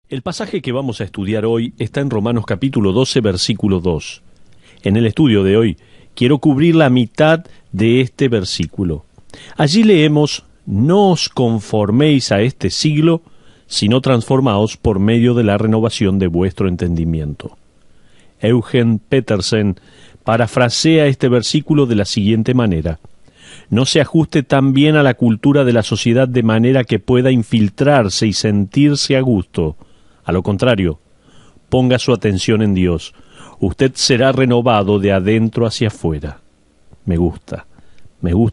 El pasaje que vamos a estudiar hoy está en Romanos capítulo 12, versículo 2. En el estudio de hoy quiero cubrir la mitad de este versículo. Allí leemos: no os conforméis a este siglo, sino transformaos por medio de la renovación de vuestro entendimiento. Eugen Petersen parafrasea este versículo de la siguiente manera: no se ajuste tan bien a la cultura de la sociedad de manera que pueda infiltrarse y sentirse a gusto. A lo contrario, ponga su atención en Dios. Usted será renovado de adentro hacia afuera. Me gusta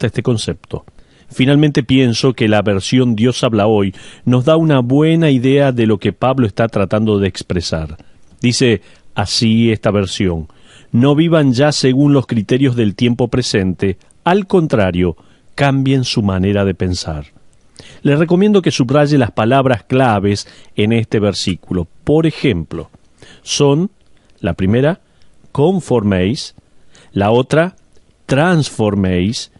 este concepto. Finalmente pienso que la versión Dios habla hoy nos da una buena idea de lo que Pablo está tratando de expresar. Dice así esta versión: no vivan ya según los criterios del tiempo presente, al contrario, cambien su manera de pensar. Les recomiendo que subraye las palabras claves en este versículo. Por ejemplo, son, la primera, conforméis, la otra, transforméis,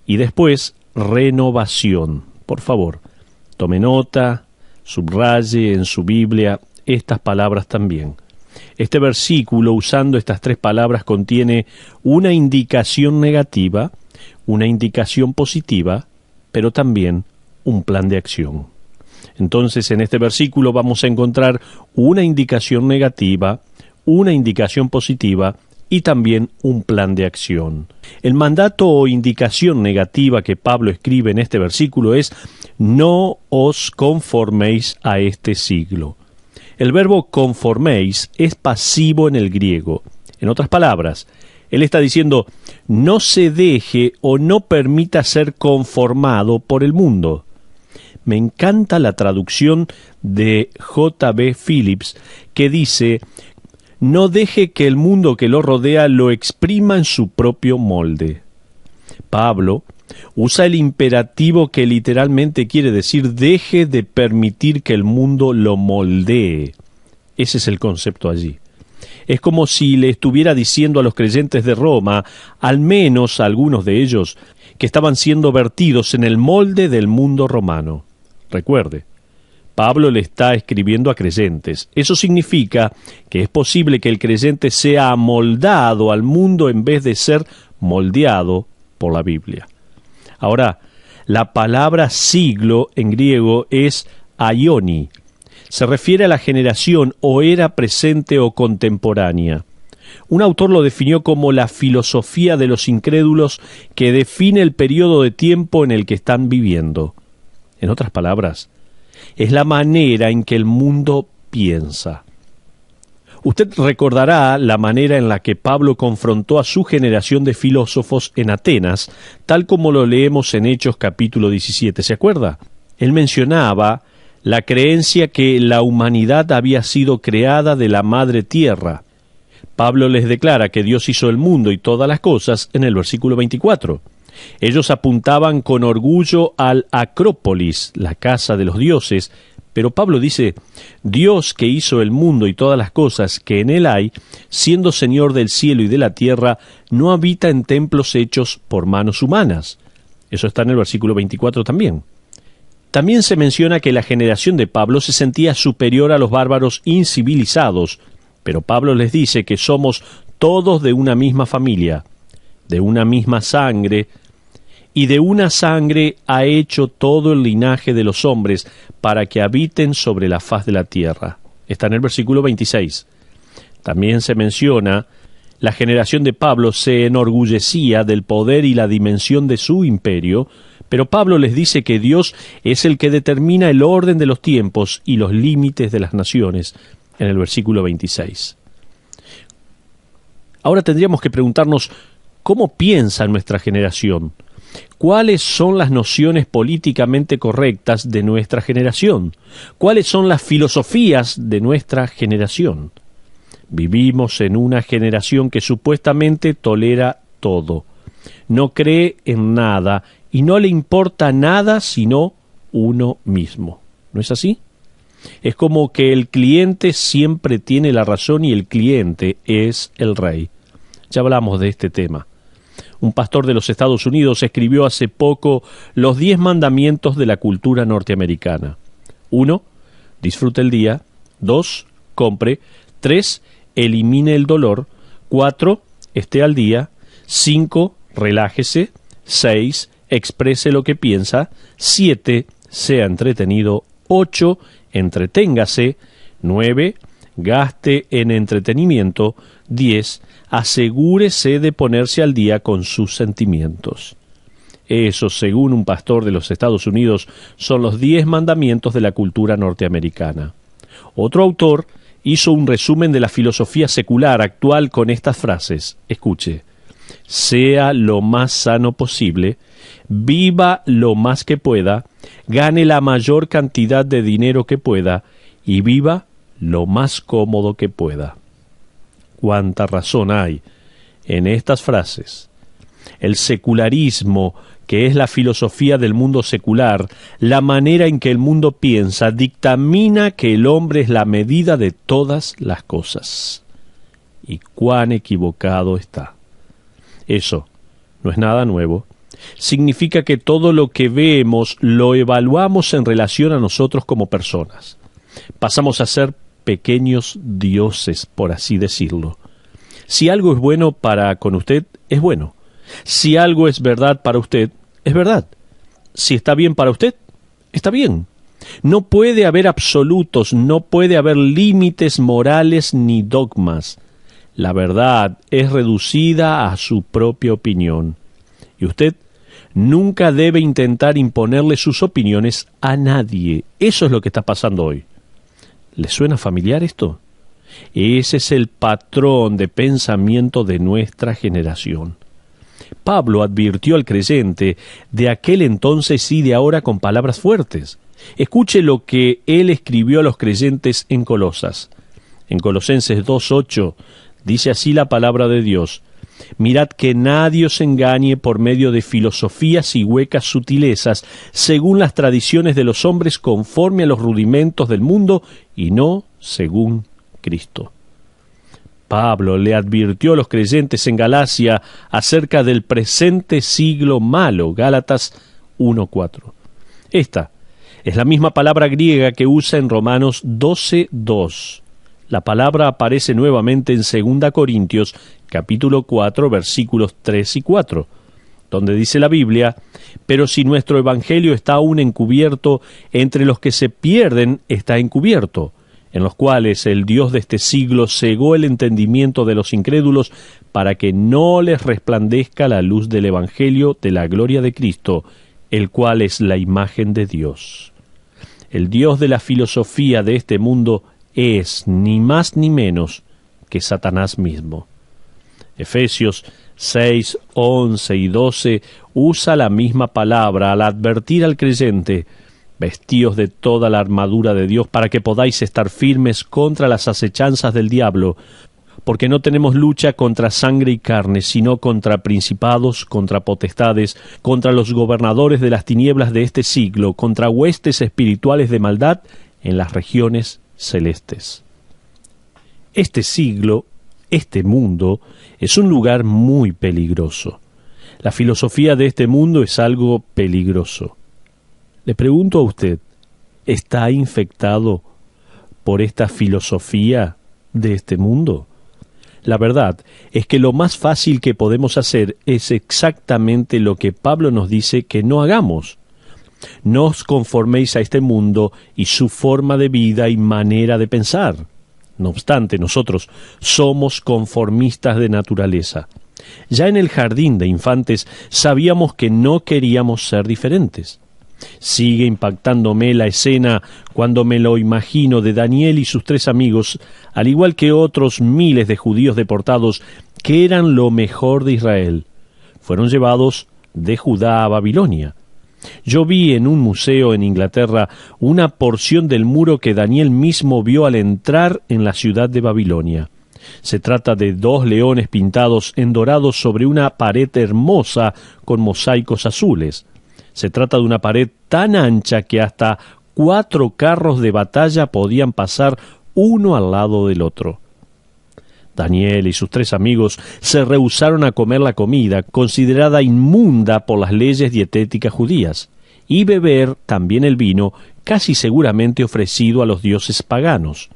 y después, renovación. Por favor, tome nota, subraye en su Biblia estas palabras también. Este versículo, usando estas tres palabras, contiene una indicación negativa, una indicación positiva, pero también un plan de acción. Entonces, en este versículo vamos a encontrar una indicación negativa, una indicación positiva y también un plan de acción. El mandato o indicación negativa que Pablo escribe en este versículo es: no os conforméis a este siglo. El verbo conforméis es pasivo en el griego. En otras palabras, él está diciendo: no se deje o no permita ser conformado por el mundo. Me encanta la traducción de J.B. Phillips, que dice: no deje que el mundo que lo rodea lo exprima en su propio molde. Pablo usa el imperativo que literalmente quiere decir: deje de permitir que el mundo lo moldee. Ese es el concepto allí. Es como si le estuviera diciendo a los creyentes de Roma, al menos a algunos de ellos, que estaban siendo vertidos en el molde del mundo romano. Recuerde, Pablo le está escribiendo a creyentes. Eso significa que es posible que el creyente sea amoldado al mundo en vez de ser moldeado por la Biblia. Ahora, la palabra siglo en griego es aioni. Se refiere a la generación o era presente o contemporánea. Un autor lo definió como la filosofía de los incrédulos que define el periodo de tiempo en el que están viviendo. En otras palabras, es la manera en que el mundo piensa. Usted recordará la manera en la que Pablo confrontó a su generación de filósofos en Atenas, tal como lo leemos en Hechos capítulo 17. ¿Se acuerda? Él mencionaba la creencia que la humanidad había sido creada de la madre tierra. Pablo les declara que Dios hizo el mundo y todas las cosas en el versículo 24. Ellos apuntaban con orgullo al Acrópolis, la casa de los dioses, pero Pablo dice: Dios que hizo el mundo y todas las cosas que en él hay, siendo Señor del cielo y de la tierra, no habita en templos hechos por manos humanas. Eso está en el versículo 24 también. También se menciona que la generación de Pablo se sentía superior a los bárbaros incivilizados, pero Pablo les dice que somos todos de una misma familia, de una misma sangre, y de una sangre ha hecho todo el linaje de los hombres para que habiten sobre la faz de la tierra. Está en el versículo 26. También se menciona: la generación de Pablo se enorgullecía del poder y la dimensión de su imperio, pero Pablo les dice que Dios es el que determina el orden de los tiempos y los límites de las naciones, en el versículo 26. Ahora tendríamos que preguntarnos: ¿cómo piensa nuestra generación? ¿Cuáles son las nociones políticamente correctas de nuestra generación? ¿Cuáles son las filosofías de nuestra generación? Vivimos en una generación que supuestamente tolera todo, no cree en nada y no le importa nada sino uno mismo. ¿No es así? Es como que el cliente siempre tiene la razón y el cliente es el rey. Ya hablamos de este tema. Un pastor de los Estados Unidos escribió hace poco los 10 mandamientos de la cultura norteamericana. 1. Disfruta el día. 2. Compre. 3. Elimine el dolor. 4. Esté al día. 5. Relájese. 6. Exprese lo que piensa. 7. Sea entretenido. 8. Entreténgase. 9. Gaste en entretenimiento. 10. Asegúrese de ponerse al día con sus sentimientos. Esos, según un pastor de los Estados Unidos, son los 10 mandamientos de la cultura norteamericana. Otro autor hizo un resumen de la filosofía secular actual con estas frases. Escuche: sea lo más sano posible, viva lo más que pueda, gane la mayor cantidad de dinero que pueda y viva lo más cómodo que pueda. Cuánta razón hay en estas frases. El secularismo, que es la filosofía del mundo secular, la manera en que el mundo piensa, dictamina que el hombre es la medida de todas las cosas. Y cuán equivocado está. Eso no es nada nuevo. Significa que todo lo que vemos lo evaluamos en relación a nosotros como personas. Pasamos a ser pequeños dioses, por así decirlo. Si algo es bueno para con usted, es bueno. Si algo es verdad para usted, es verdad. Si está bien para usted, está bien. No puede haber absolutos, no puede haber límites morales ni dogmas. La verdad es reducida a su propia opinión. Y usted nunca debe intentar imponerle sus opiniones a nadie. Eso es lo que está pasando hoy. ¿Le suena familiar esto? Ese es el patrón de pensamiento de nuestra generación. Pablo advirtió al creyente de aquel entonces y de ahora con palabras fuertes. Escuche lo que él escribió a los creyentes en Colosas. En Colosenses 2:8 dice así la palabra de Dios: mirad que nadie os engañe por medio de filosofías y huecas sutilezas, según las tradiciones de los hombres, conforme a los rudimentos del mundo, y no según Cristo. Pablo le advirtió a los creyentes en Galacia acerca del presente siglo malo, Gálatas 1:4. Esta es la misma palabra griega que usa en Romanos 12:2. La palabra aparece nuevamente en 2 Corintios, capítulo 4, versículos 3 y 4, donde dice la Biblia: pero si nuestro evangelio está aún encubierto, entre los que se pierden está encubierto, en los cuales el Dios de este siglo cegó el entendimiento de los incrédulos, para que no les resplandezca la luz del evangelio de la gloria de Cristo, el cual es la imagen de Dios. El Dios de la filosofía de este mundo es ni más ni menos que Satanás mismo. Efesios 6, 11 y 12 usa la misma palabra al advertir al creyente: vestíos de toda la armadura de Dios para que podáis estar firmes contra las acechanzas del diablo, porque no tenemos lucha contra sangre y carne, sino contra principados, contra potestades, contra los gobernadores de las tinieblas de este siglo, contra huestes espirituales de maldad en las regiones celestes. Este siglo, este mundo, es un lugar muy peligroso. La filosofía de este mundo es algo peligroso. Le pregunto a usted, ¿está infectado por esta filosofía de este mundo? La verdad es que lo más fácil que podemos hacer es exactamente lo que Pablo nos dice que no hagamos. No os conforméis a este mundo y su forma de vida y manera de pensar. No obstante, nosotros somos conformistas de naturaleza. Ya en el jardín de infantes sabíamos que no queríamos ser diferentes. Sigue impactándome la escena cuando me lo imagino de Daniel y sus 3 amigos, al igual que otros miles de judíos deportados que eran lo mejor de Israel. Fueron llevados de Judá a Babilonia. Yo vi en un museo en Inglaterra una porción del muro que Daniel mismo vio al entrar en la ciudad de Babilonia. Se trata de 2 leones pintados en dorado sobre una pared hermosa con mosaicos azules. Se trata de una pared tan ancha que hasta 4 carros de batalla podían pasar uno al lado del otro. Daniel y sus 3 amigos se rehusaron a comer la comida, considerada inmunda por las leyes dietéticas judías, y beber también el vino, casi seguramente ofrecido a los dioses paganos.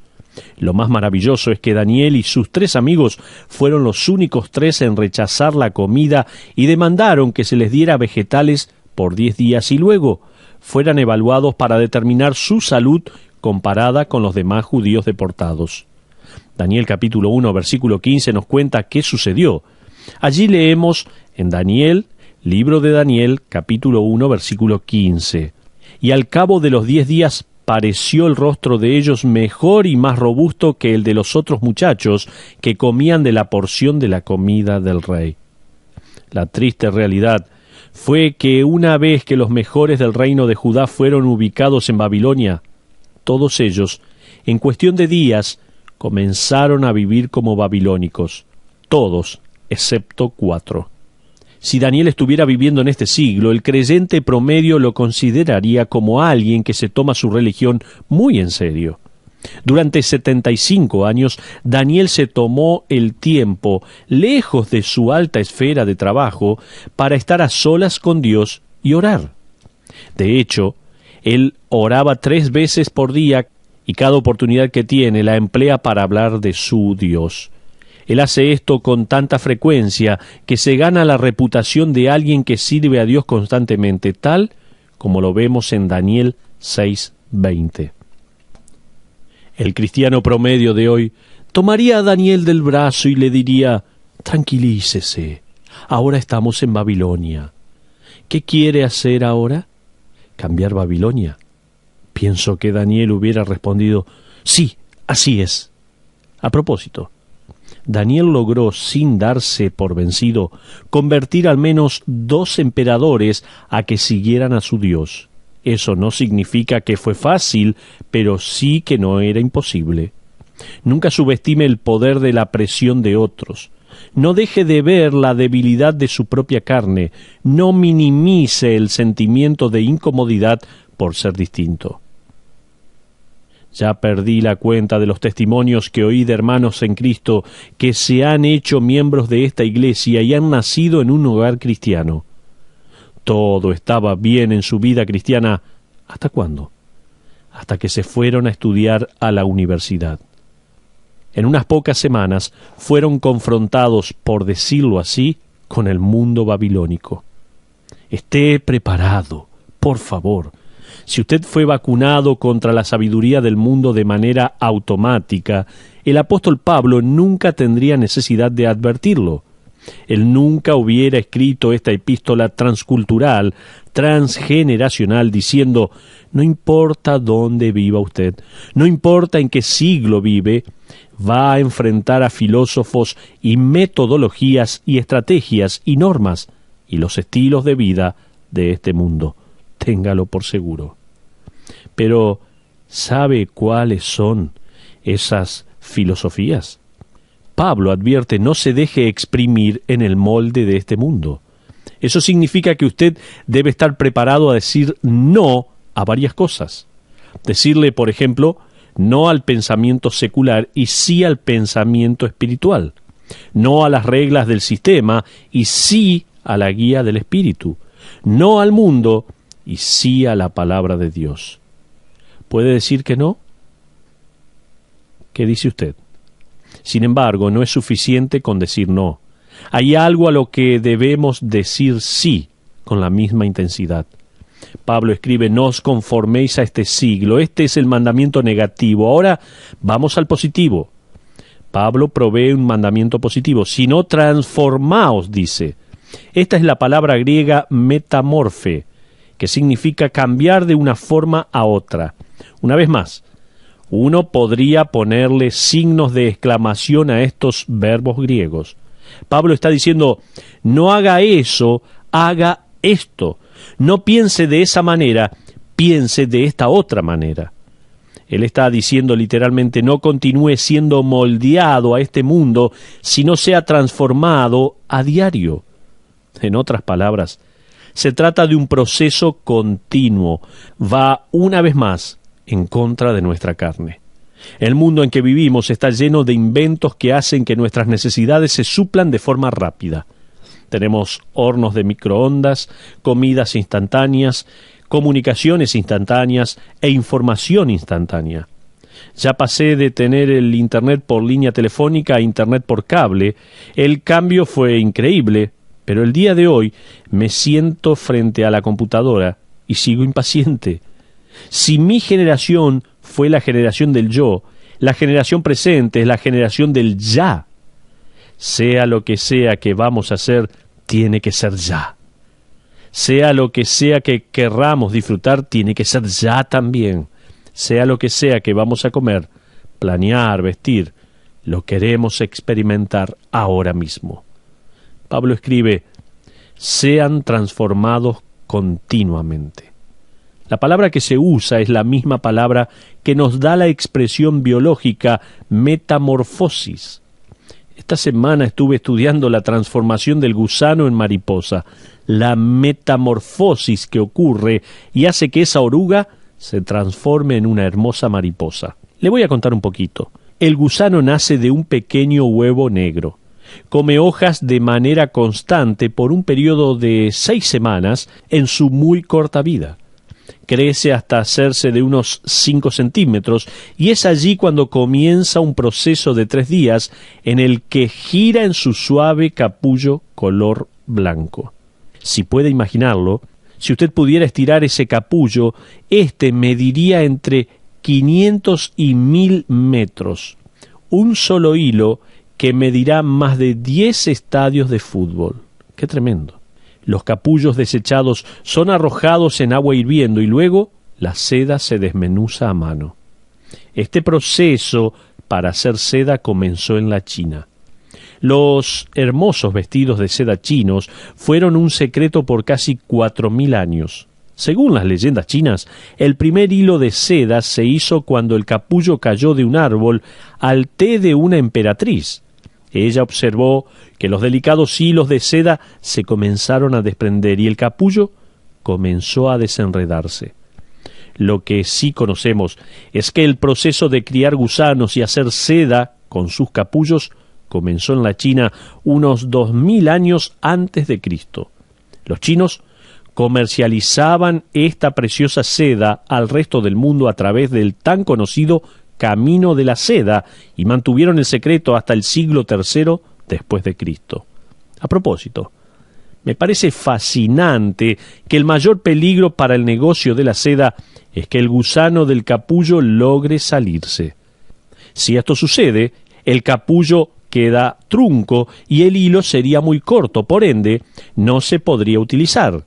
Lo más maravilloso es que Daniel y sus 3 amigos fueron los únicos 3 en rechazar la comida y demandaron que se les diera vegetales por 10 días y luego fueran evaluados para determinar su salud comparada con los demás judíos deportados. Daniel capítulo 1 versículo 15 nos cuenta qué sucedió. Allí leemos en Daniel, libro de Daniel, capítulo 1 versículo 15. Y al cabo de los 10 días pareció el rostro de ellos mejor y más robusto que el de los otros muchachos que comían de la porción de la comida del rey. La triste realidad fue que una vez que los mejores del reino de Judá fueron ubicados en Babilonia, todos ellos, en cuestión de días, comenzaron a vivir como babilónicos, todos, excepto 4. Si Daniel estuviera viviendo en este siglo, el creyente promedio lo consideraría como alguien que se toma su religión muy en serio. Durante 75 años, Daniel se tomó el tiempo, lejos de su alta esfera de trabajo, para estar a solas con Dios y orar. De hecho, él oraba 3 veces por día y cada oportunidad que tiene la emplea para hablar de su Dios. Él hace esto con tanta frecuencia que se gana la reputación de alguien que sirve a Dios constantemente, tal como lo vemos en Daniel 6:20. El cristiano promedio de hoy tomaría a Daniel del brazo y le diría: tranquilícese, ahora estamos en Babilonia. ¿Qué quiere hacer ahora? ¿Cambiar Babilonia? Pienso que Daniel hubiera respondido: sí, así es. A propósito, Daniel logró, sin darse por vencido, convertir al menos 2 emperadores a que siguieran a su Dios. Eso no significa que fue fácil, pero sí que no era imposible. Nunca subestime el poder de la presión de otros. No deje de ver la debilidad de su propia carne. No minimice el sentimiento de incomodidad por ser distinto. Ya perdí la cuenta de los testimonios que oí de hermanos en Cristo que se han hecho miembros de esta iglesia y han nacido en un hogar cristiano. Todo estaba bien en su vida cristiana. ¿Hasta cuándo? Hasta que se fueron a estudiar a la universidad. En unas pocas semanas fueron confrontados, por decirlo así, con el mundo babilónico. Esté preparado, por favor. Si usted fue vacunado contra la sabiduría del mundo de manera automática, el apóstol Pablo nunca tendría necesidad de advertirlo. Él nunca hubiera escrito esta epístola transcultural, transgeneracional, diciendo: no importa dónde viva usted, no importa en qué siglo vive, va a enfrentar a filósofos y metodologías y estrategias y normas y los estilos de vida de este mundo. Téngalo por seguro. Pero, ¿sabe cuáles son esas filosofías? Pablo advierte: no se deje exprimir en el molde de este mundo. Eso significa que usted debe estar preparado a decir no a varias cosas. Decirle, por ejemplo, no al pensamiento secular y sí al pensamiento espiritual. No a las reglas del sistema y sí a la guía del Espíritu. No al mundo y sí a la palabra de Dios. ¿Puede decir que no? ¿Qué dice usted? Sin embargo, no es suficiente con decir no. Hay algo a lo que debemos decir sí con la misma intensidad. Pablo escribe: no os conforméis a este siglo. Este es el mandamiento negativo. Ahora vamos al positivo. Pablo provee un mandamiento positivo. Sino transformaos, dice. Esta es la palabra griega metamorfe, que significa cambiar de una forma a otra. Una vez más, uno podría ponerle signos de exclamación a estos verbos griegos. Pablo está diciendo: no haga eso, haga esto. No piense de esa manera, piense de esta otra manera. Él está diciendo literalmente: no continúe siendo moldeado a este mundo, sino sea transformado a diario. En otras palabras, se trata de un proceso continuo. Va una vez más en contra de nuestra carne. El mundo en que vivimos está lleno de inventos que hacen que nuestras necesidades se suplan de forma rápida. Tenemos hornos de microondas, comidas instantáneas, comunicaciones instantáneas e información instantánea. Ya pasé de tener el Internet por línea telefónica a Internet por cable. El cambio fue increíble, pero el día de hoy me siento frente a la computadora y sigo impaciente. Si mi generación fue la generación del yo, la generación presente es la generación del ya. Sea lo que sea que vamos a hacer, tiene que ser ya. Sea lo que sea que querramos disfrutar, tiene que ser ya también. Sea lo que sea que vamos a comer, planear, vestir, lo queremos experimentar ahora mismo. Pablo escribe, sean transformados continuamente. La palabra que se usa es la misma palabra que nos da la expresión biológica metamorfosis. Esta semana estuve estudiando la transformación del gusano en mariposa, la metamorfosis que ocurre y hace que esa oruga se transforme en una hermosa mariposa. Le voy a contar un poquito. El gusano nace de un pequeño huevo negro. Come hojas de manera constante por un periodo de 6 semanas en su muy corta vida. Crece hasta hacerse de unos 5 centímetros y es allí cuando comienza un proceso de 3 días en el que gira en su suave capullo color blanco. Si puede imaginarlo, si usted pudiera estirar ese capullo, mediría entre 500 y 1000 metros. Un solo hilo que medirá más de 10 estadios de fútbol. ¡Qué tremendo! Los capullos desechados son arrojados en agua hirviendo y luego la seda se desmenuza a mano. Este proceso para hacer seda comenzó en la China. Los hermosos vestidos de seda chinos fueron un secreto por casi 4000 años. Según las leyendas chinas, el primer hilo de seda se hizo cuando el capullo cayó de un árbol al té de una emperatriz. Ella observó que los delicados hilos de seda se comenzaron a desprender y el capullo comenzó a desenredarse. Lo que sí conocemos es que el proceso de criar gusanos y hacer seda con sus capullos comenzó en la China unos 2000 años antes de Cristo. Los chinos comercializaban esta preciosa seda al resto del mundo a través del tan conocido Camino de la Seda y mantuvieron el secreto hasta el siglo III después de Cristo. A propósito, me parece fascinante que el mayor peligro para el negocio de la seda es que el gusano del capullo logre salirse. Si esto sucede, el capullo queda trunco y el hilo sería muy corto, por ende, no se podría utilizar.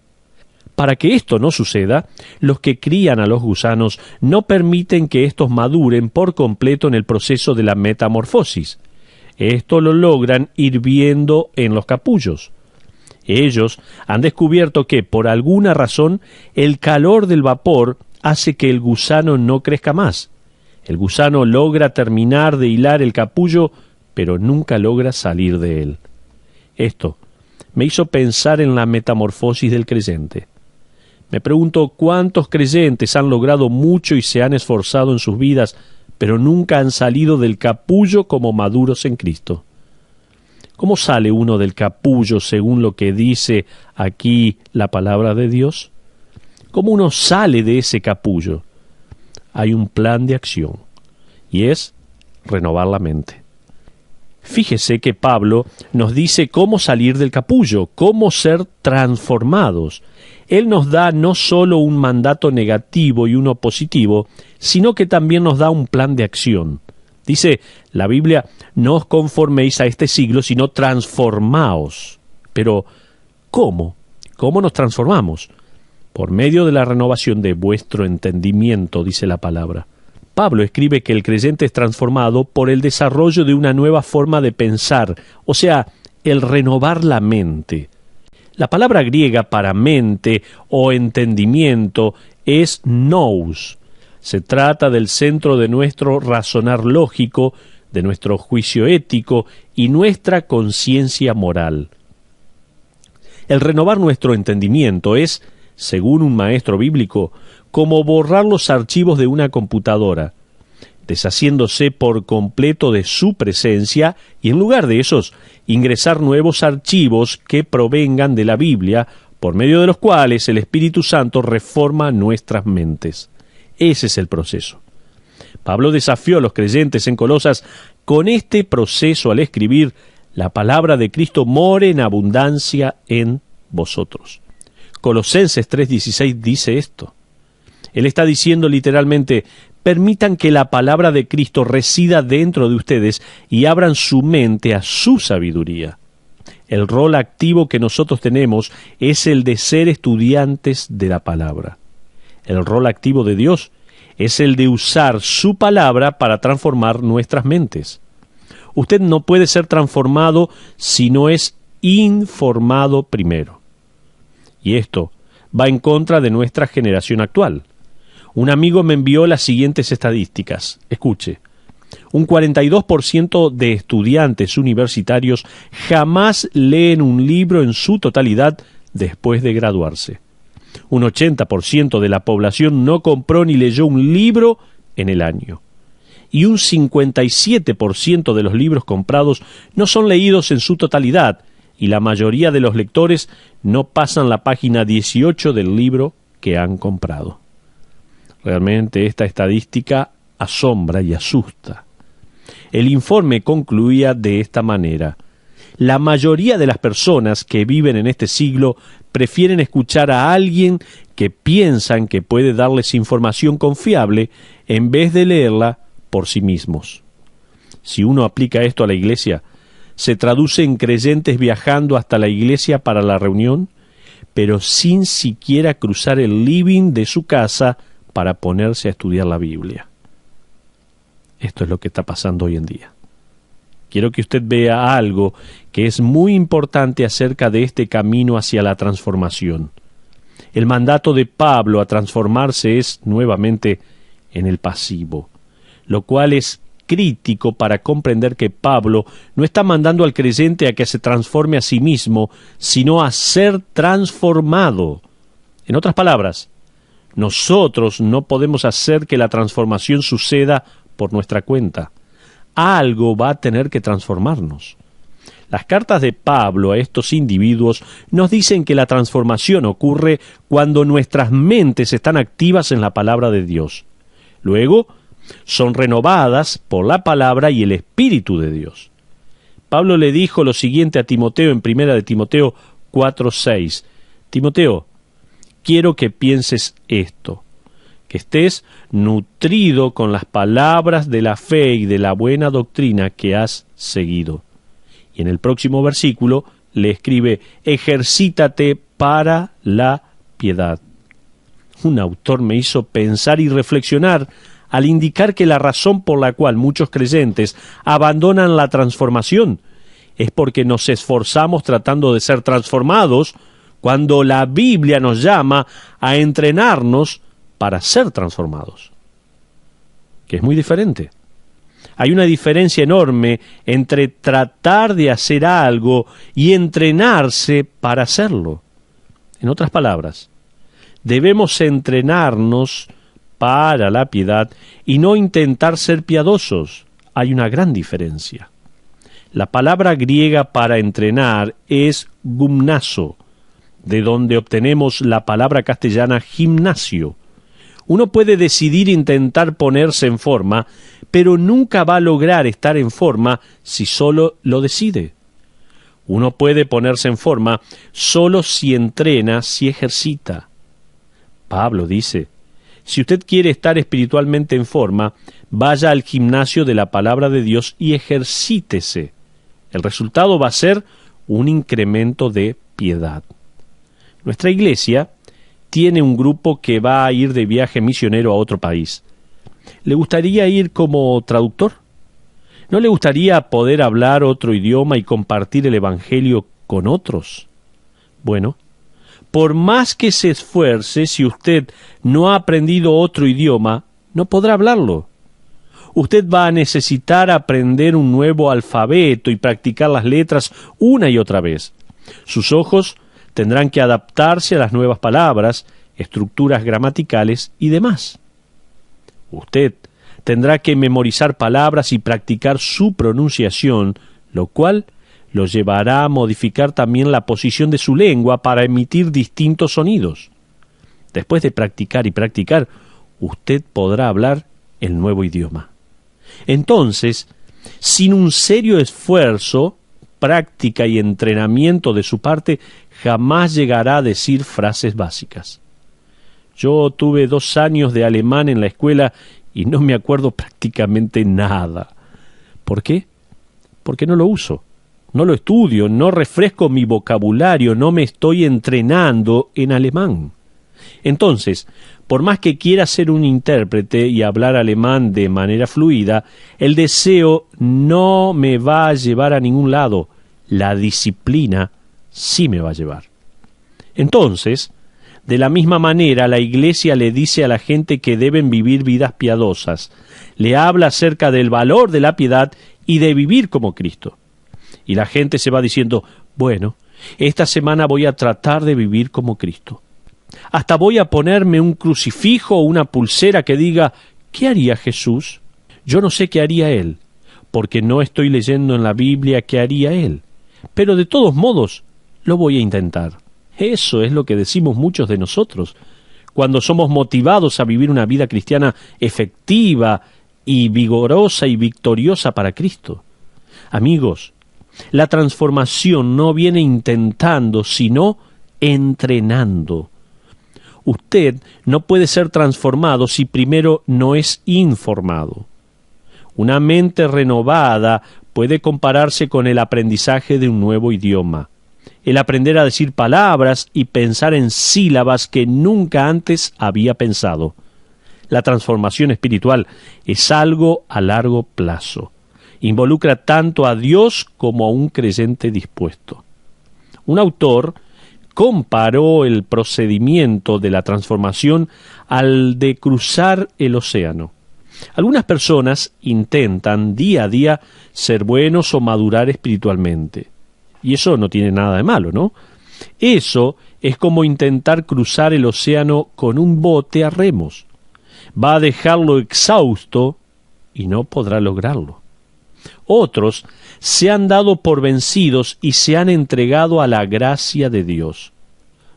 Para que esto no suceda, los que crían a los gusanos no permiten que estos maduren por completo en el proceso de la metamorfosis. Esto lo logran hirviendo en los capullos. Ellos han descubierto que, por alguna razón, el calor del vapor hace que el gusano no crezca más. El gusano logra terminar de hilar el capullo, pero nunca logra salir de él. Esto me hizo pensar en la metamorfosis del creyente. Me pregunto cuántos creyentes han logrado mucho y se han esforzado en sus vidas, pero nunca han salido del capullo como maduros en Cristo. ¿Cómo sale uno del capullo según lo que dice aquí la palabra de Dios? ¿Cómo uno sale de ese capullo? Hay un plan de acción, y es renovar la mente. Fíjese que Pablo nos dice cómo salir del capullo, cómo ser transformados. Él nos da no solo un mandato negativo y uno positivo, sino que también nos da un plan de acción. Dice la Biblia, no os conforméis a este siglo, sino transformaos. Pero, ¿cómo? ¿Cómo nos transformamos? Por medio de la renovación de vuestro entendimiento, dice la palabra. Pablo escribe que el creyente es transformado por el desarrollo de una nueva forma de pensar, o sea, el renovar la mente. La palabra griega para mente o entendimiento es nous. Se trata del centro de nuestro razonar lógico, de nuestro juicio ético y nuestra conciencia moral. El renovar nuestro entendimiento es, según un maestro bíblico, como borrar los archivos de una computadora, deshaciéndose por completo de su presencia y en lugar de esos, ingresar nuevos archivos que provengan de la Biblia, por medio de los cuales el Espíritu Santo reforma nuestras mentes. Ese es el proceso. Pablo desafió a los creyentes en Colosas con este proceso al escribir: la palabra de Cristo more en abundancia en vosotros. Colosenses 3:16 dice esto. Él está diciendo literalmente: permitan que la palabra de Cristo resida dentro de ustedes y abran su mente a su sabiduría. El rol activo que nosotros tenemos es el de ser estudiantes de la palabra. El rol activo de Dios es el de usar su palabra para transformar nuestras mentes. Usted no puede ser transformado si no es informado primero. Y esto va en contra de nuestra generación actual. Un amigo me envió las siguientes estadísticas. Escuche. Un 42% de estudiantes universitarios jamás leen un libro en su totalidad después de graduarse. Un 80% de la población no compró ni leyó un libro en el año. Y un 57% de los libros comprados no son leídos en su totalidad, y la mayoría de los lectores no pasan la página 18 del libro que han comprado. Realmente esta estadística asombra y asusta. El informe concluía de esta manera: la mayoría de las personas que viven en este siglo prefieren escuchar a alguien que piensan que puede darles información confiable en vez de leerla por sí mismos. Si uno aplica esto a la iglesia, se traduce en creyentes viajando hasta la iglesia para la reunión, pero sin siquiera cruzar el living de su casa para ponerse a estudiar la Biblia. Esto es lo que está pasando hoy en día. Quiero que usted vea algo que es muy importante acerca de este camino hacia la transformación. El mandato de Pablo a transformarse es, nuevamente, en el pasivo, lo cual es crítico para comprender que Pablo no está mandando al creyente a que se transforme a sí mismo, sino a ser transformado. En otras palabras, nosotros no podemos hacer que la transformación suceda por nuestra cuenta. Algo va a tener que transformarnos. Las cartas de Pablo a estos individuos nos dicen que la transformación ocurre cuando nuestras mentes están activas en la palabra de Dios. Luego, son renovadas por la palabra y el Espíritu de Dios. Pablo le dijo lo siguiente a Timoteo en 1 de Timoteo 4:6. Timoteo, quiero que pienses esto, que estés nutrido con las palabras de la fe y de la buena doctrina que has seguido. Y en el próximo versículo le escribe: ejercítate para la piedad. Un autor me hizo pensar y reflexionar al indicar que la razón por la cual muchos creyentes abandonan la transformación es porque nos esforzamos tratando de ser transformados, cuando la Biblia nos llama a entrenarnos para ser transformados, que es muy diferente. Hay una diferencia enorme entre tratar de hacer algo y entrenarse para hacerlo. En otras palabras, debemos entrenarnos para la piedad y no intentar ser piadosos. Hay una gran diferencia. La palabra griega para entrenar es gumnazo, de donde obtenemos la palabra castellana gimnasio. Uno puede decidir intentar ponerse en forma, pero nunca va a lograr estar en forma si solo lo decide. Uno puede ponerse en forma solo si entrena, si ejercita. Pablo dice: si usted quiere estar espiritualmente en forma, vaya al gimnasio de la palabra de Dios y ejercítese. El resultado va a ser un incremento de piedad. Nuestra iglesia tiene un grupo que va a ir de viaje misionero a otro país. ¿Le gustaría ir como traductor? ¿No le gustaría poder hablar otro idioma y compartir el Evangelio con otros? Bueno, por más que se esfuerce, si usted no ha aprendido otro idioma, no podrá hablarlo. Usted va a necesitar aprender un nuevo alfabeto y practicar las letras una y otra vez. Sus ojos tendrán que adaptarse a las nuevas palabras, estructuras gramaticales y demás. Usted tendrá que memorizar palabras y practicar su pronunciación, lo cual lo llevará a modificar también la posición de su lengua para emitir distintos sonidos. Después de practicar y practicar, usted podrá hablar el nuevo idioma. Entonces, sin un serio esfuerzo, práctica y entrenamiento de su parte, jamás llegará a decir frases básicas. Yo tuve 2 años de alemán en la escuela y no me acuerdo prácticamente nada. ¿Por qué? Porque no lo uso, no lo estudio, no refresco mi vocabulario, no me estoy entrenando en alemán. Entonces, por más que quiera ser un intérprete y hablar alemán de manera fluida, el deseo no me va a llevar a ningún lado. La disciplina sí me va a llevar. Entonces, de la misma manera, la Iglesia le dice a la gente que deben vivir vidas piadosas. Le habla acerca del valor de la piedad y de vivir como Cristo. Y la gente se va diciendo, bueno, esta semana voy a tratar de vivir como Cristo. Hasta voy a ponerme un crucifijo o una pulsera que diga, ¿qué haría Jesús? Yo no sé qué haría Él, porque no estoy leyendo en la Biblia qué haría Él. Pero de todos modos, lo voy a intentar. Eso es lo que decimos muchos de nosotros, cuando somos motivados a vivir una vida cristiana efectiva y vigorosa y victoriosa para Cristo. Amigos, la transformación no viene intentando, sino entrenando. Usted no puede ser transformado si primero no es informado. Una mente renovada puede compararse con el aprendizaje de un nuevo idioma. El aprender a decir palabras y pensar en sílabas que nunca antes había pensado. La transformación espiritual es algo a largo plazo. Involucra tanto a Dios como a un creyente dispuesto. Un autor comparó el procedimiento de la transformación al de cruzar el océano. Algunas personas intentan día a día ser buenos o madurar espiritualmente. Y eso no tiene nada de malo, ¿no? Eso es como intentar cruzar el océano con un bote a remos. Va a dejarlo exhausto y no podrá lograrlo. Otros se han dado por vencidos y se han entregado a la gracia de Dios.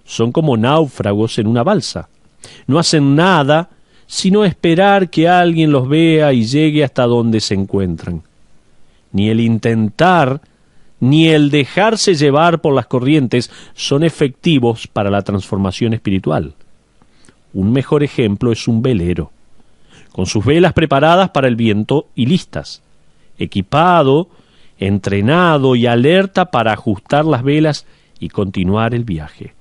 Son como náufragos en una balsa. No hacen nada sino esperar que alguien los vea y llegue hasta donde se encuentran. Ni el intentar ni el dejarse llevar por las corrientes son efectivos para la transformación espiritual. Un mejor ejemplo es un velero, con sus velas preparadas para el viento y listas, equipado, entrenado y alerta para ajustar las velas y continuar el viaje.